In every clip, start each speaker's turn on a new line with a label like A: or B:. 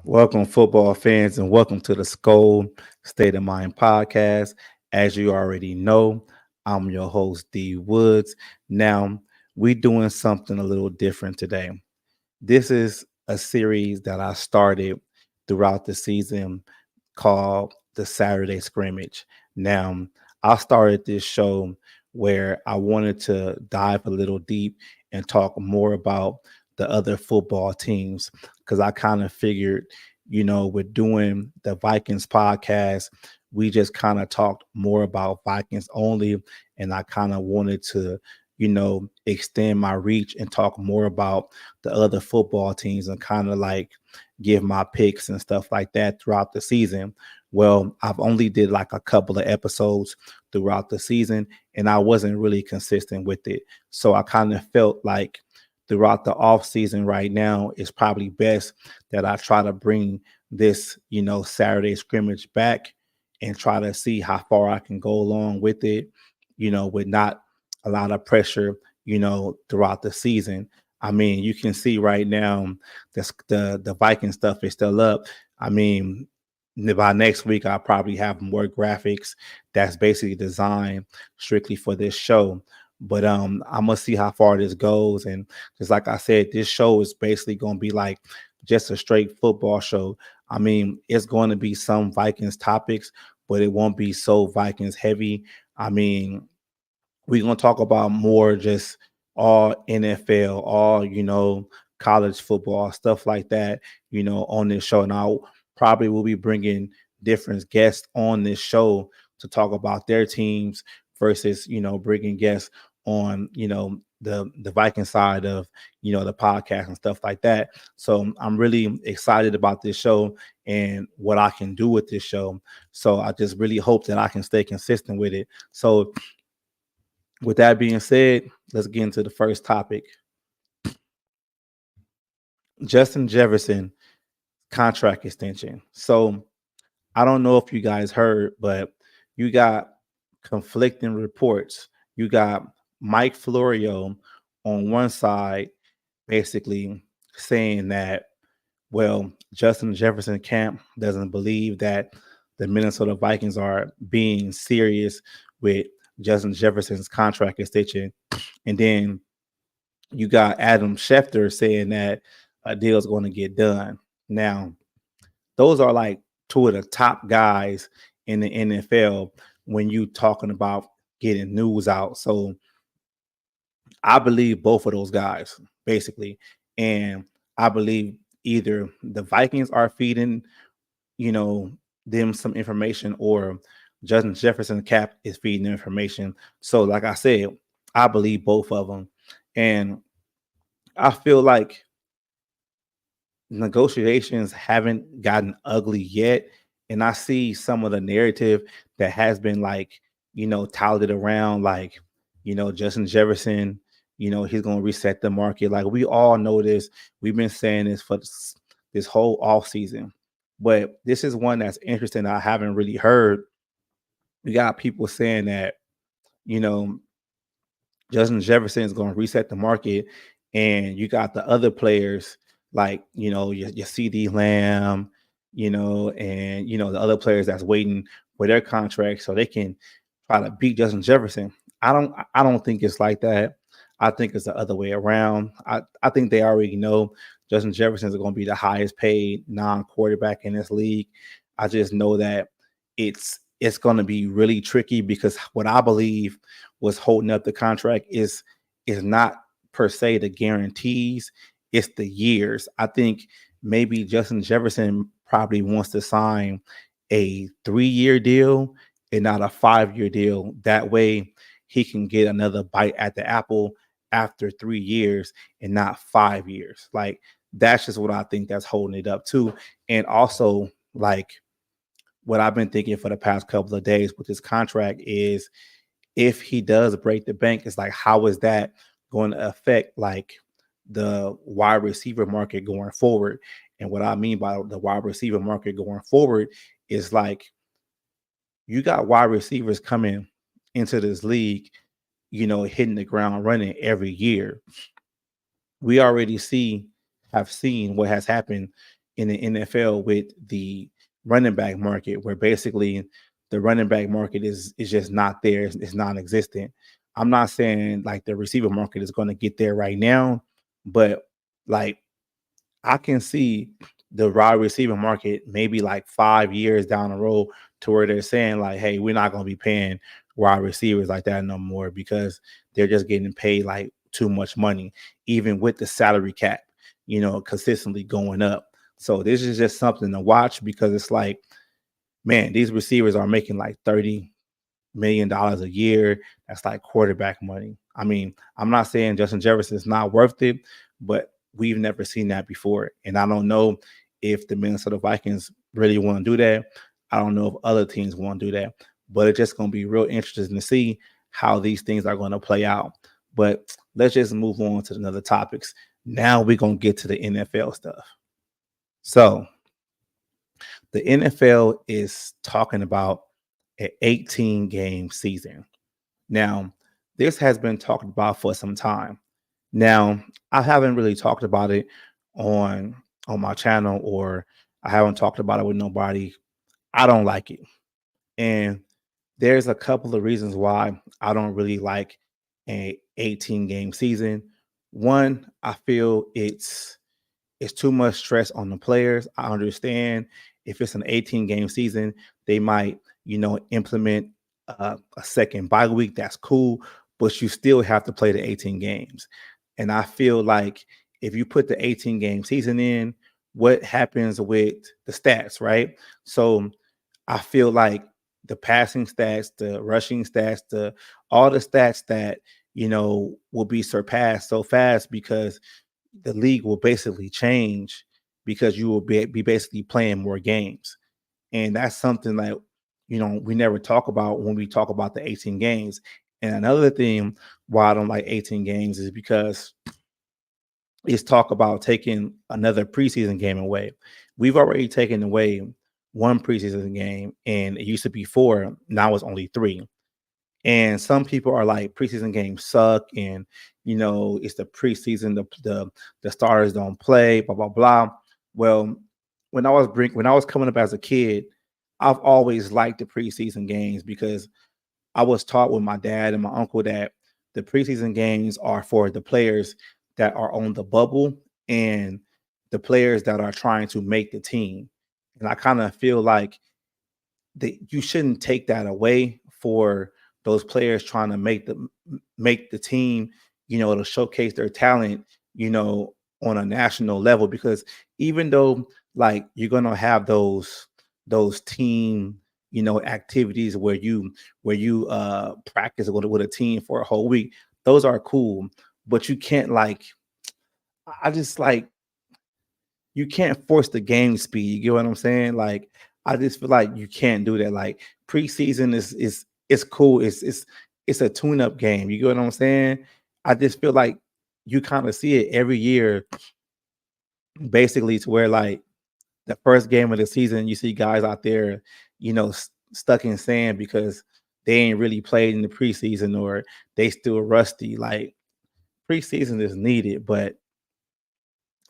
A: Welcome, football fans, and welcome to the Skol State of Mind podcast. As you already know, I'm your host, D Woods. Now, we're doing something a little different today. This is a series that I started throughout the season called the Saturday Scrimmage. Now, I started this show where I wanted to dive a little deep and talk more about the other football teams because I kind of figured, with doing the Vikings podcast, we just kind of talked more about Vikings only. And I kind of wanted to, extend my reach and talk more about the other football teams and kind of like give my picks and stuff like that throughout the season. Well, I've only did like a couple of episodes throughout the season and I wasn't really consistent with it. So I kind of felt like throughout the off season right now, it's probably best that I try to bring this, Saturday scrimmage back and try to see how far I can go along with it, with not a lot of pressure, throughout the season. I mean, you can see right now the Viking stuff is still up. I mean, by next week I'll probably have more graphics that's basically designed strictly for this show. But I'm gonna see how far this goes. And just like I said, this show is basically gonna be like just a straight football show. I mean, it's going to be some Vikings topics, but it won't be so Vikings heavy. I mean, we're gonna talk about more just all NFL, all college football, stuff like that, on this show. And I probably will be bringing different guests on this show to talk about their teams versus bringing guests on the Viking side of the podcast and stuff like that. So I'm really excited about this show and what I can do with this show. So I just really hope that I can stay consistent with it. So with that being said, let's get into the first topic. Justin Jefferson contract extension. So I don't know if you guys heard, but you got conflicting reports. You got Mike Florio on one side basically saying that, well, Justin Jefferson camp doesn't believe that the Minnesota Vikings are being serious with Justin Jefferson's contract extension. And then you got Adam Schefter saying that a deal is going to get done. Now, those are like two of the top guys in the NFL when you talking about getting news out. So I believe both of those guys, basically. And I believe either the Vikings are feeding, them some information or Justin Jefferson Cap is feeding them information. So, like I said, I believe both of them. And I feel like negotiations haven't gotten ugly yet. And I see some of the narrative that has been like, touted around like, Justin Jefferson, he's going to reset the market. Like we all know this. We've been saying this for this whole off season. But this is one that's interesting. I haven't really heard. We got people saying that, you know, Justin Jefferson is going to reset the market, and you got the other players like your CD Lamb, and the other players that's waiting for their contract so they can try to beat Justin Jefferson. I don't think it's like that. I think it's the other way around. I think they already know Justin Jefferson is going to be the highest paid non-quarterback in this league. I just know that it's going to be really tricky because what I believe was holding up the contract is not per se the guarantees, it's the years. I think maybe Justin Jefferson probably wants to sign a 3-year deal and not a 5-year deal. That way he can get another bite at the apple after 3 years and not 5 years. Like that's just what I think that's holding it up too. And also like what I've been thinking for the past couple of days with this contract is if he does break the bank, it's like how is that going to affect like the wide receiver market going forward? And what I mean by the wide receiver market going forward is like you got wide receivers coming into this league, hitting the ground running every year. We already have seen what has happened, in the NFL with the running back market, where basically the running back market is just not there. It's non-existent. I'm not saying like the receiver market is going to get there right now, but like I can see the wide receiver market maybe like 5 years down the road to where they're saying like, hey, we're not going to be paying wide receivers like that no more because they're just getting paid like too much money, even with the salary cap, consistently going up. So this is just something to watch because it's like, man, these receivers are making like $30 million a year. That's like quarterback money. I mean, I'm not saying Justin Jefferson is not worth it, but we've never seen that before. And I don't know if the Minnesota Vikings really want to do that. I don't know if other teams want to do that, but it's just going to be real interesting to see how these things are going to play out. But let's just move on to another topics. Now we're going to get to the NFL stuff. So the NFL is talking about an 18-game season. Now, this has been talked about for some time. Now, I haven't really talked about it on my channel, or I haven't talked about it with nobody. I don't like it. And there's a couple of reasons why I don't really like a 18-game season. One, I feel it's too much stress on the players. I understand if it's an 18-game season, they might, implement a second bye week. That's cool, but you still have to play the 18 games. And I feel like if you put the 18-game season in, what happens with the stats, right? So I feel like the passing stats, the rushing stats, the all the stats that will be surpassed so fast because the league will basically change because you will be basically playing more games. And that's something that, we never talk about when we talk about the 18 games. And another thing why I don't like 18 games is because it's talk about taking another preseason game away. We've already taken away one preseason game, and it used to be four. Now it's only three. And some people are like preseason games suck, and it's the preseason, the starters don't play, blah blah blah. Well, when I was coming up as a kid, I've always liked the preseason games because I was taught with my dad and my uncle that the preseason games are for the players that are on the bubble and the players that are trying to make the team. And I kind of feel like you shouldn't take that away for those players trying to make the team, to showcase their talent, on a national level. Because even though like you're gonna have those team, activities where you practice with a team for a whole week, those are cool. But you can't like I just like you can't force the game speed. You get what I'm saying? Like I just feel like you can't do that. Like preseason is it's cool. It's a tune-up game. You get what I'm saying? I just feel like you kind of see it every year, basically, to where like the first game of the season, you see guys out there, stuck in sand because they ain't really played in the preseason or they still rusty. Like preseason is needed, but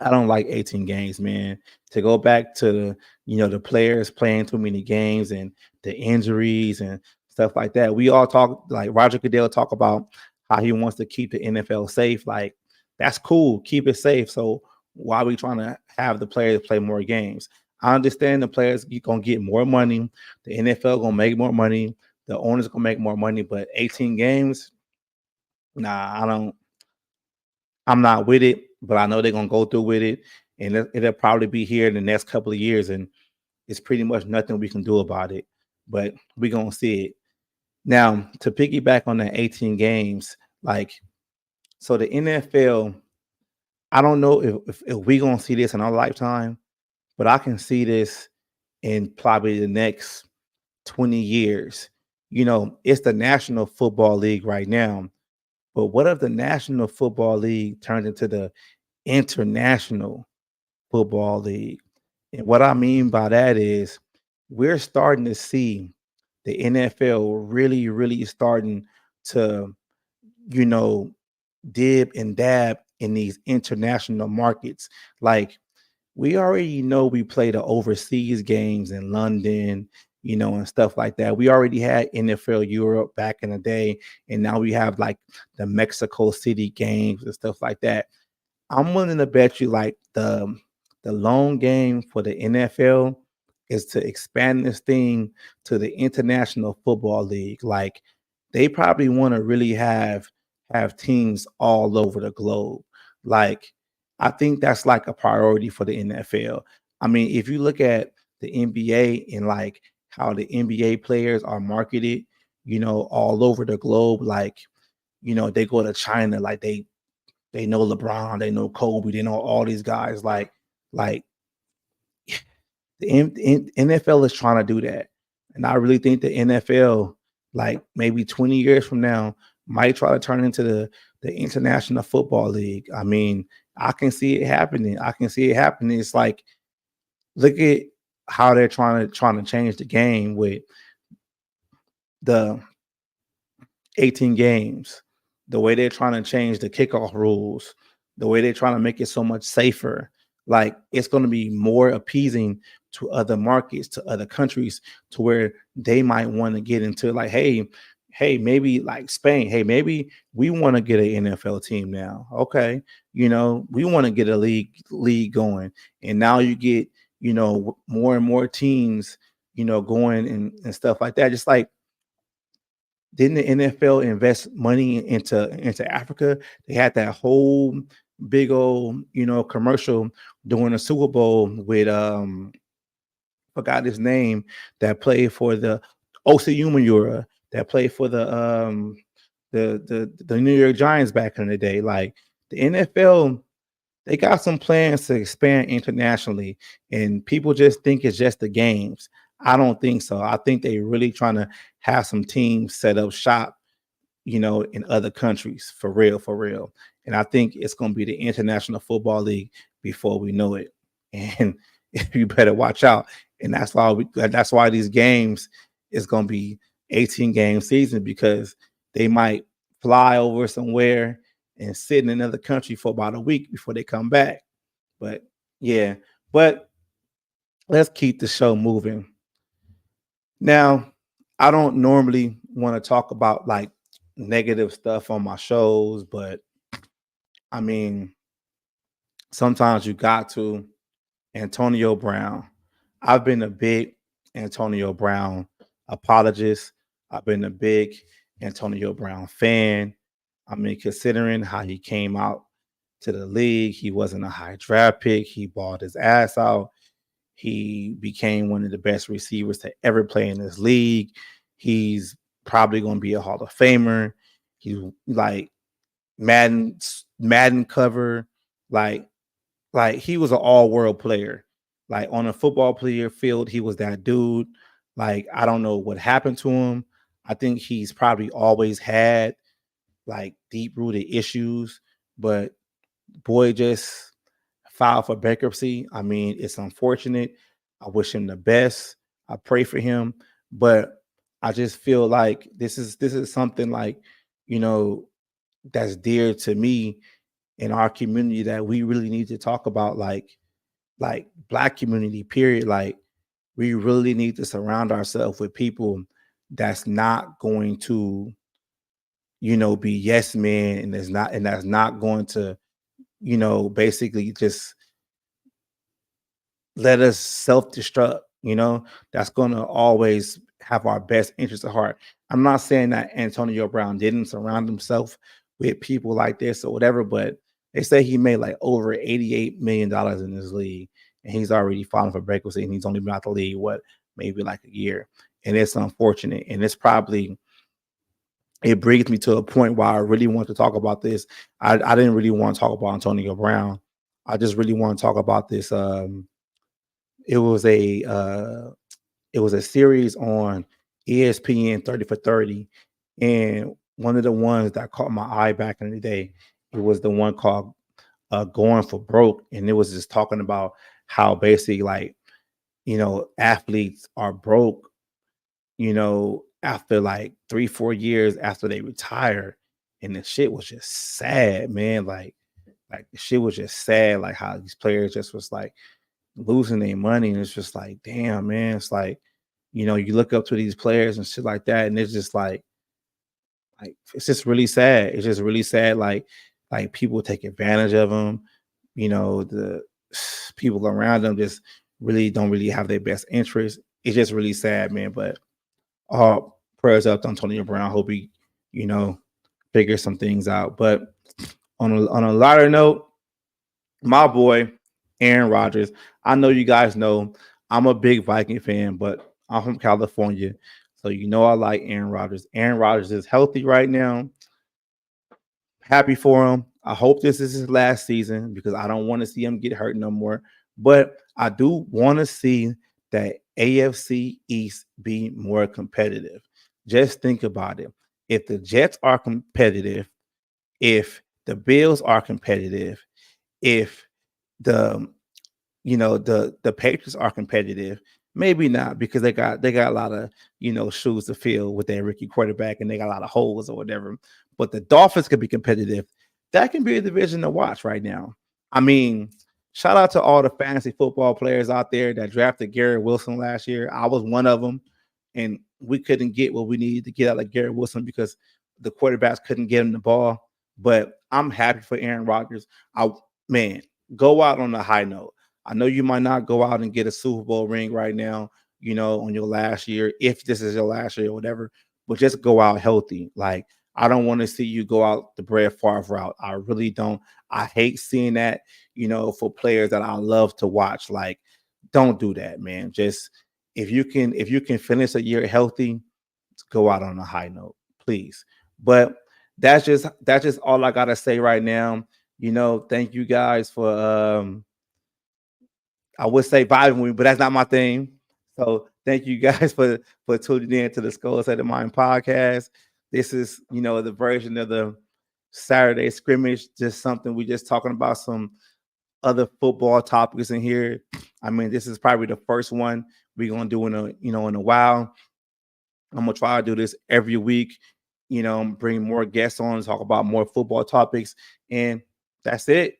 A: I don't like 18 games, man. To go back to the players playing too many games and the injuries and stuff like that. We all talk like Roger Goodell talk about how he wants to keep the NFL safe. Like that's cool, keep it safe. So why are we trying to have the players play more games? I understand the players gonna get more money, the NFL gonna make more money, the owners gonna make more money, but 18 games, nah, I don't. I'm not with it, but I know they're gonna go through with it, and it'll probably be here in the next couple of years, and it's pretty much nothing we can do about it. But we're gonna see it. Now, to piggyback on the 18 games, like so the NFL, I don't know if we're gonna see this in our lifetime, but I can see this in probably the next 20 years. It's the National Football League right now. But what if the National Football League turned into the International Football League? And what I mean by that is we're starting to see the NFL really, really starting to, you know, dib and dab in these international markets. Like we already know we play the overseas games in London, and stuff like that. We already had NFL Europe back in the day, and now we have like the Mexico City games and stuff like that. I'm willing to bet you like the long game for the NFL is to expand this thing to the International Football League. Like they probably want to really have teams all over the globe. Like I think that's like a priority for the NFL. I mean, if you look at the NBA and like how the NBA players are marketed, all over the globe, like they go to China, like they know LeBron, they know Kobe, they know all these guys. Like the NFL is trying to do that, and I really think the NFL, like maybe 20 years from now, might try to turn into the International Football League. I mean, I can see it happening. I can see it happening. It's like look at how they're trying to change the game with the 18 games, the way they're trying to change the kickoff rules, the way they're trying to make it so much safer. Like it's going to be more appeasing to other markets, to other countries, to where they might want to get into like, hey, maybe like Spain, hey, maybe we want to get an NFL team now. Okay, we want to get a league going, and now you get more and more teams, going and stuff like that. Just like didn't the NFL invest money into Africa? They had that whole big old, commercial during the Super Bowl with forgot his name that played for the Osi Umenyiora that played for the New York Giants back in the day. Like the NFL, they got some plans to expand internationally, and people just think it's just the games. I don't think so. I think they really trying to have some teams set up shop, in other countries for real, for real. And I think it's going to be the International Football League before we know it. And you better watch out. And that's why these games is going to be 18 game season because they might fly over somewhere and sit in another country for about a week before they come back. But yeah, but let's keep the show moving. Now, I don't normally want to talk about like negative stuff on my shows, but I mean, sometimes you got to. Antonio Brown. I've been a big Antonio Brown apologist. I've been a big Antonio Brown fan. I mean, considering how he came out to the league, he wasn't a high draft pick. He balled his ass out. He became one of the best receivers to ever play in this league. He's probably going to be a Hall of Famer. He's like Madden, Madden cover, like he was an all-world player. Like on a football player field, he was that dude. Like I don't know what happened to him. I think he's probably always had like deep-rooted issues, but boy just filed for bankruptcy. I mean, it's unfortunate. I wish him the best. I pray for him, but I just feel like this is something like, you know, that's dear to me in our community that we really need to talk about, like Black community period. Like we really need to surround ourselves with people that's not going to, be yes men, and that's not going to, basically just let us self-destruct, that's going to always have our best interest at heart. I'm not saying that Antonio Brown didn't surround himself with people like this or whatever, but they say he made like over $88 million in this league, and he's already filing for bankruptcy, and he's only been out the league, maybe like a year. And it's unfortunate. And it brings me to a point where I really want to talk about this. I didn't really want to talk about Antonio Brown. I just really want to talk about this. It was a series on ESPN 30 for 30. And one of the ones that caught my eye back in the day, it was the one called Going for Broke. And it was just talking about how basically like, athletes are broke, after like 3-4 years after they retire. And the shit was just sad, man. Like the shit was just sad, like how these players just was like, losing their money, and it's just like, damn, man. It's like, you look up to these players and shit like that, and it's just like it's just really sad. It's just really sad. Like people take advantage of them. The people around them just really don't really have their best interest. It's just really sad, man. But all prayers up to Antonio Brown. Hope he, you know, figure some things out. But on a lighter note, my boy Aaron Rodgers. I know you guys know I'm a big Viking fan, but I'm from California, so I like Aaron Rodgers. Aaron Rodgers is healthy right now. Happy for him. I hope this is his last season because I don't want to see him get hurt no more. But I do want to see that AFC East be more competitive. Just think about it. If the Jets are competitive, if the Bills are competitive, if the the Patriots are competitive. Maybe not because they got a lot of shoes to fill with their rookie quarterback and they got a lot of holes or whatever. But the Dolphins could be competitive. That can be a division to watch right now. I mean, shout out to all the fantasy football players out there that drafted Garrett Wilson last year. I was one of them, and we couldn't get what we needed to get out of Garrett Wilson because the quarterbacks couldn't get him the ball. But I'm happy for Aaron Rodgers. Man, go out on a high note. I know you might not go out and get a Super Bowl ring right now, on your last year, if this is your last year or whatever, but just go out healthy. Like, I don't want to see you go out the Brett Favre route. I really don't. I hate seeing that, for players that I love to watch. Like, don't do that, man. Just if you can finish a year healthy, go out on a high note, please. But that's just all I gotta say right now. Thank you guys for I would say vibing with me, but that's not my thing. So thank you guys for tuning in to the Skol State of Mind podcast. This is the version of the Saturday Scrimmage, just something we just talking about some other football topics in here. I mean, this is probably the first one we're gonna do in a while. I'm gonna try to do this every week. Bring more guests on, talk about more football topics, and that's it.